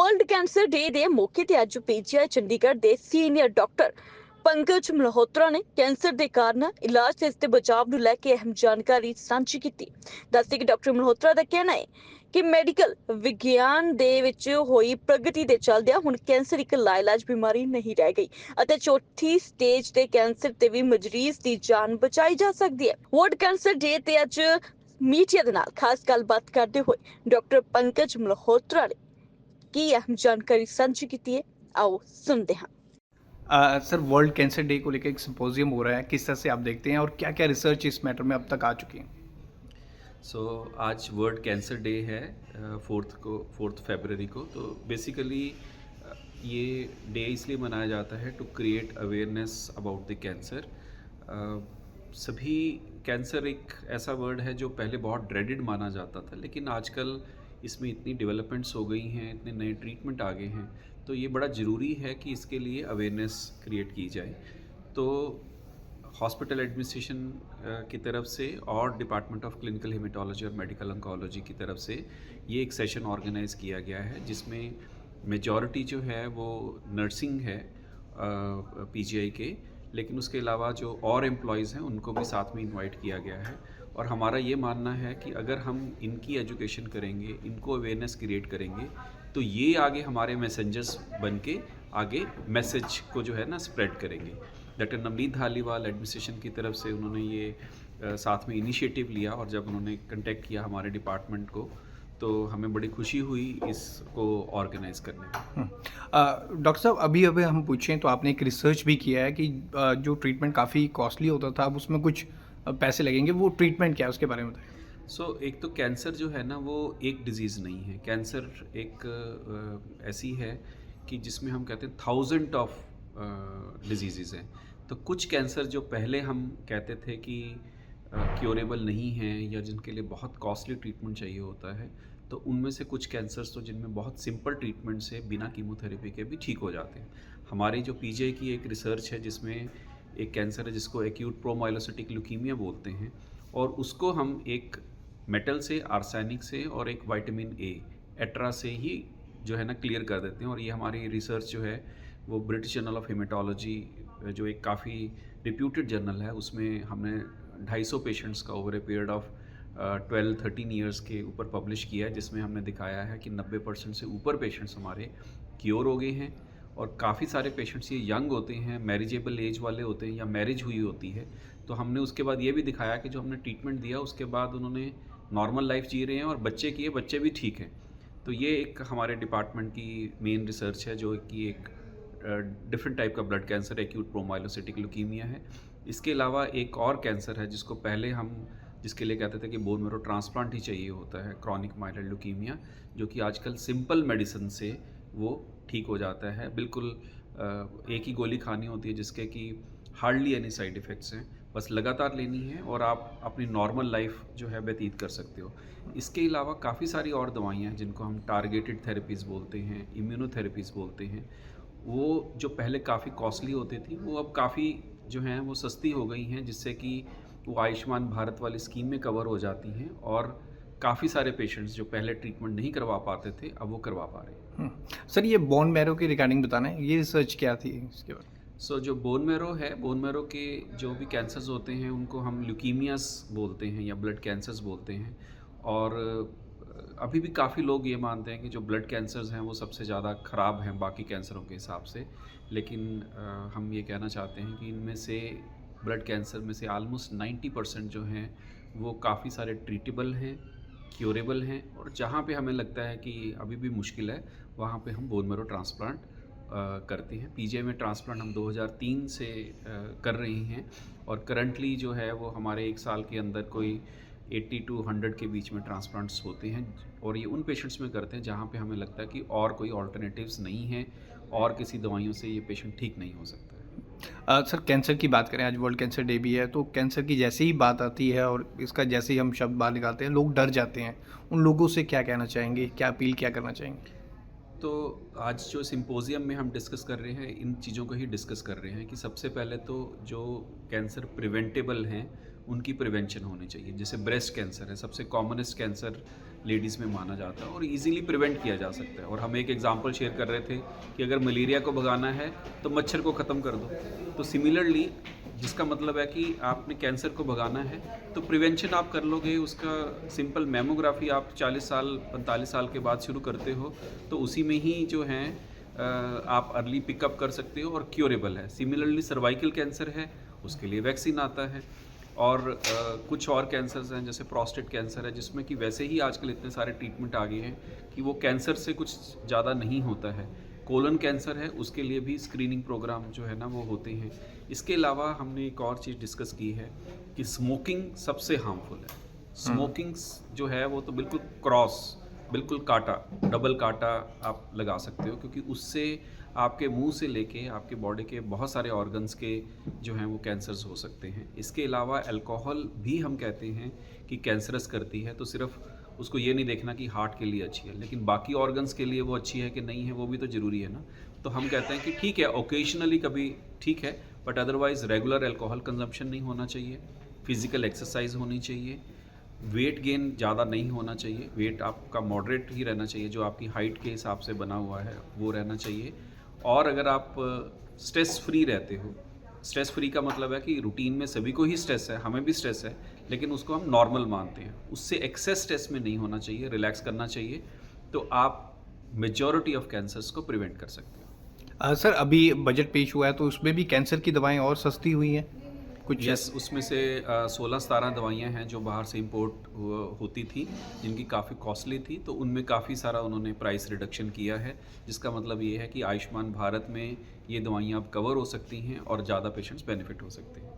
World cancer day ਦੇ ਮੌਕੇ ਤੇ ਅੱਜ ਪੀਜੀਆਈ ਚੰਡੀਗੜ੍ਹ ਦੇ ਸੀਨੀਅਰ ਡਾਕਟਰ ਪੰਕਜ ਮਲਹੋਤਰਾ ਨੇ ਕੈਂਸਰ ਦੇ ਕਾਰਨ ਇਲਾਜ ਤੇ ਇਸ ਦੇ ਬਚਾਅ ਨੂੰ ਲੈ ਕੇ ਅਹਿਮ ਜਾਣਕਾਰੀ ਸਾਂਝੀ ਕੀਤੀ। ਦੱਸਦੇ ਕਿ ਡਾਕਟਰ ਮਲਹੋਤਰਾ ਦਾ ਕਹਿਣਾ ਹੈ ਕਿ ਮੈਡੀਕਲ ਵਿਗਿਆਨ ਦੇ ਵਿੱਚ ਹੋਈ ਪ੍ਰਗਤੀ ਦੇ ਚੱਲਦਿਆਂ ਹੁਣ ਕੈਂਸਰ ਇੱਕ ਲਾਇਲਾਜ ਬਿਮਾਰੀ ਨਹੀਂ ਰਹਿ ਗਈ ਅਤੇ ਚੌਥੀ ਸਟੇਜ ਦੇ ਕੈਂਸਰ ਤੇ ਵੀ ਮਰੀਜ਼ ਦੀ ਜਾਨ ਬਚਾਈ ਜਾ ਸਕਦੀ ਹੈ। ਵਰਲਡ ਕੈਂਸਰ ਡੇ ਤੇ ਅੱਜ ਮੀਡੀਆ ਦੇ ਨਾਲ ਖਾਸ ਗੱਲਬਾਤ ਕਰਦੇ ਹੋਏ ਡਾਕਟਰ ਪੰਕਜ ਮਲਹੋਤਰਾ ਨੇ की अहम जानकारी साझी की है। आओ सुनते हैं। सर, वर्ल्ड कैंसर डे को लेकर एक सिम्पोजियम हो रहा है, किस तरह से आप देखते हैं और क्या क्या रिसर्च इस मैटर में अब तक आ चुकी है? आज वर्ल्ड कैंसर डे है, फोर्थ फरवरी को। तो बेसिकली ये डे इसलिए मनाया जाता है to create awareness about the cancer. सभी कैंसर एक ऐसा वर्ड है जो पहले बहुत ड्रेडेड माना जाता था, लेकिन आजकल इसमें इतनी डेवलपमेंट्स हो गई हैं, इतने नए ट्रीटमेंट आ गए हैं, तो ये बड़ा ज़रूरी है कि इसके लिए अवेयरनेस क्रिएट की जाए। तो हॉस्पिटल एडमिनिस्ट्रेशन की तरफ से और डिपार्टमेंट ऑफ क्लिनिकल हेमेटोलॉजी और मेडिकल ऑन्कोलॉजी की तरफ से ये एक सेशन ऑर्गेनाइज़ किया गया है, जिसमें मेजॉरिटी जो है वो नर्सिंग है पीजीआई के, लेकिन उसके अलावा जो और एम्प्लॉयज़ हैं उनको भी साथ में इनवाइट किया गया है। और हमारा ये मानना है कि अगर हम इनकी एजुकेशन करेंगे, इनको अवेयरनेस क्रिएट करेंगे, तो ये आगे हमारे मैसेंजर्स बन के आगे मैसेज को जो है ना स्प्रेड करेंगे। डॉक्टर नवनीत धालीवाल एडमिनिस्ट्रेशन की तरफ से उन्होंने ये साथ में इनिशिएटिव लिया, और जब उन्होंने कांटेक्ट किया हमारे डिपार्टमेंट को, तो हमें बड़ी खुशी हुई इसको ऑर्गेनाइज़ करने में। डॉक्टर साहब, अभी अभी हम पूछें तो आपने एक रिसर्च भी किया है कि जो ट्रीटमेंट काफ़ी कॉस्टली होता था, अब उसमें कुछ पैसे लगेंगे, वो ट्रीटमेंट क्या है उसके बारे में बताएं। एक तो कैंसर जो है ना वो एक डिज़ीज़ नहीं है। कैंसर एक ऐसी है कि जिसमें हम कहते हैं थाउजेंड ऑफ डिजीज़ हैं। तो कुछ कैंसर जो पहले हम कहते थे कि क्योरेबल नहीं हैं या जिनके लिए बहुत कॉस्टली ट्रीटमेंट चाहिए होता है, तो उनमें से कुछ कैंसर्स तो जिनमें बहुत सिंपल ट्रीटमेंट से बिना कीमोथेरेपी के भी ठीक हो जाते हैं। हमारी जो पीजीआई की एक रिसर्च है जिसमें एक कैंसर है जिसको एक्यूट प्रोमाइलोसिटिक ल्यूकीमिया बोलते हैं, और उसको हम एक मेटल से, आर्सेनिक से और एक विटामिन ए एट्रा से ही जो है ना क्लियर कर देते हैं। और ये हमारी रिसर्च जो है वो ब्रिटिश जर्नल ऑफ हेमेटोलॉजी, जो एक काफ़ी रिप्यूटेड जर्नल है, उसमें हमने 250 पेशेंट्स का over a period of 12-13 years के ऊपर पब्लिश किया है, जिसमें हमने दिखाया है कि 90% से ऊपर पेशेंट्स हमारे क्योर हो गए हैं। और काफ़ी सारे पेशेंट्स ये यंग होते हैं, मैरिजेबल एज वाले होते हैं या मैरिज हुई होती है। तो हमने उसके बाद ये भी दिखाया कि जो हमने ट्रीटमेंट दिया उसके बाद उन्होंने नॉर्मल लाइफ जी रहे हैं और बच्चे किए, बच्चे भी ठीक हैं। तो ये एक हमारे डिपार्टमेंट की मेन रिसर्च है, जो कि एक डिफरेंट टाइप का ब्लड कैंसर एक्यूट प्रोमाइलोसिटिक ल्यूकीमिया है। इसके अलावा एक और कैंसर है जिसको पहले हम जिसके लिए कहते थे कि बोन मैरो ट्रांसप्लांट ही चाहिए होता है, क्रॉनिक माइल्ड ल्यूकीमिया, जो कि आजकल सिंपल मेडिसिन से वो ठीक हो जाता है। बिल्कुल एक ही गोली खानी होती है जिसके कि हार्डली एनी साइड इफ़ेक्ट्स हैं, बस लगातार लेनी है और आप अपनी नॉर्मल लाइफ जो है व्यतीत कर सकते हो। इसके अलावा काफ़ी सारी और दवाइयाँ हैं जिनको हम टारगेटेड थेरेपीज़ बोलते हैं, इम्यूनोथेरेपीज़ बोलते हैं। वो जो पहले काफ़ी कॉस्टली होती थी, वो अब काफ़ी जो हैं वो सस्ती हो गई हैं, जिससे कि वो आयुष्मान भारत वाली स्कीम में कवर हो जाती हैं, और काफ़ी सारे पेशेंट्स जो पहले ट्रीटमेंट नहीं करवा पाते थे अब वो करवा पा रहे हैं। सर, ये बोन मैरो की रिगार्डिंग बताना है, ये रिसर्च क्या थी इसके बारे में? जो बोन मैरो है, बोन मैरो के जो भी कैंसर्स होते हैं उनको हम ल्यूकीमियास बोलते हैं या ब्लड कैंसर्स बोलते हैं। और अभी भी काफ़ी लोग ये मानते हैं कि जो ब्लड कैंसर्स हैं वो सबसे ज़्यादा ख़राब हैं बाकी कैंसरों के हिसाब से, लेकिन हम ये कहना चाहते हैं कि इनमें से ब्लड कैंसर में से आलमोस्ट 90% जो हैं वो काफ़ी सारे ट्रीटेबल हैं, क्योरेबल हैं, और जहाँ पे हमें लगता है कि अभी भी मुश्किल है वहाँ पे हम बोन मैरो ट्रांसप्लांट करते हैं। पीजीआई में ट्रांसप्लांट हम 2003 से कर रहे हैं, और करंटली जो है वो हमारे एक साल के अंदर कोई 80 to 100 के बीच में ट्रांसप्लांट्स होते हैं, और ये उन पेशेंट्स में करते हैं जहाँ पे हमें लगता है कि और कोई ऑल्टरनेटिव्स नहीं हैं और किसी दवाइयों से ये पेशेंट ठीक नहीं हो सकता है। सर, कैंसर की बात करें, आज वर्ल्ड कैंसर डे भी है, तो कैंसर की जैसे ही बात आती है और इसका जैसे ही हम शब्द बाहर निकालते हैं लोग डर जाते हैं, उन लोगों से क्या कहना चाहेंगे, क्या अपील क्या करना चाहेंगे? तो आज जो सिम्पोजियम में हम डिस्कस कर रहे हैं, इन चीज़ों को ही डिस्कस कर रहे हैं कि सबसे पहले तो जो कैंसर प्रिवेंटेबल हैं उनकी प्रिवेंशन होनी चाहिए। जैसे ब्रेस्ट कैंसर है, सबसे कॉमनेस्ट कैंसर लेडीज़ में माना जाता है और इजीली प्रिवेंट किया जा सकता है। और हम एक एग्जांपल शेयर कर रहे थे कि अगर मलेरिया को भगाना है तो मच्छर को ख़त्म कर दो। तो सिमिलरली जिसका मतलब है कि आपने कैंसर को भगाना है तो प्रिवेंशन आप कर लोगे। उसका सिंपल मैमोग्राफी आप 40 साल 45 साल के बाद शुरू करते हो तो उसी में ही जो है आप अर्ली पिकअप कर सकते हो और क्योरेबल है। सिमिलरली सर्वाइकल कैंसर है, उसके लिए वैक्सीन आता है। और कुछ और कैंसर्स हैं जैसे प्रोस्टेट कैंसर है, जिसमें कि वैसे ही आजकल इतने सारे ट्रीटमेंट आ गए हैं कि वो कैंसर से कुछ ज़्यादा नहीं होता है। कोलन कैंसर है, उसके लिए भी स्क्रीनिंग प्रोग्राम जो है ना वो होते हैं। इसके अलावा हमने एक और चीज़ डिस्कस की है कि स्मोकिंग सबसे हार्मफुल है। स्मोकिंग जो है वो तो बिल्कुल क्रॉस, बिल्कुल काटा, डबल काटा आप लगा सकते हो, क्योंकि उससे आपके मुंह से लेके आपके बॉडी के बहुत सारे ऑर्गन्स के जो हैं वो कैंसर्स हो सकते हैं। इसके अलावा अल्कोहल भी हम कहते हैं कि कैंसरस करती है, तो सिर्फ उसको ये नहीं देखना कि हार्ट के लिए अच्छी है, लेकिन बाकी ऑर्गन्स के लिए वो अच्छी है कि नहीं है वो भी तो ज़रूरी है ना। तो हम कहते हैं कि ठीक है, ओकेजनली कभी ठीक है, but otherwise regular alcohol consumption नहीं होना चाहिए। फिज़िकल एक्सरसाइज होनी चाहिए। वेट गेन ज़्यादा नहीं होना चाहिए, वेट आपका मॉडरेट ही रहना चाहिए, जो आपकी हाइट के हिसाब से बना हुआ है वो रहना चाहिए। और अगर आप स्ट्रेस फ्री रहते हो, स्ट्रेस फ्री का मतलब है कि रूटीन में सभी को ही स्ट्रेस है, हमें भी स्ट्रेस है, लेकिन उसको हम नॉर्मल मानते हैं। उससे एक्सेस स्ट्रेस में नहीं होना चाहिए, रिलैक्स करना चाहिए, तो आप मेजॉरिटी ऑफ कैंसर्स को प्रिवेंट कर सकते हो। सर अभी बजट पेश हुआ है तो उसमें भी कैंसर की दवाएं और सस्ती हुई हैं कुछ? यस, उसमें से 16-17 दवाइयाँ हैं जो बाहर से इंपोर्ट होती थी, जिनकी काफ़ी कॉस्टली थी, तो उनमें काफ़ी सारा उन्होंने प्राइस रिडक्शन किया है। जिसका मतलब ये है कि आयुष्मान भारत में ये दवाइयाँ अब कवर हो सकती हैं और ज़्यादा पेशेंट्स बेनिफिट हो सकते हैं।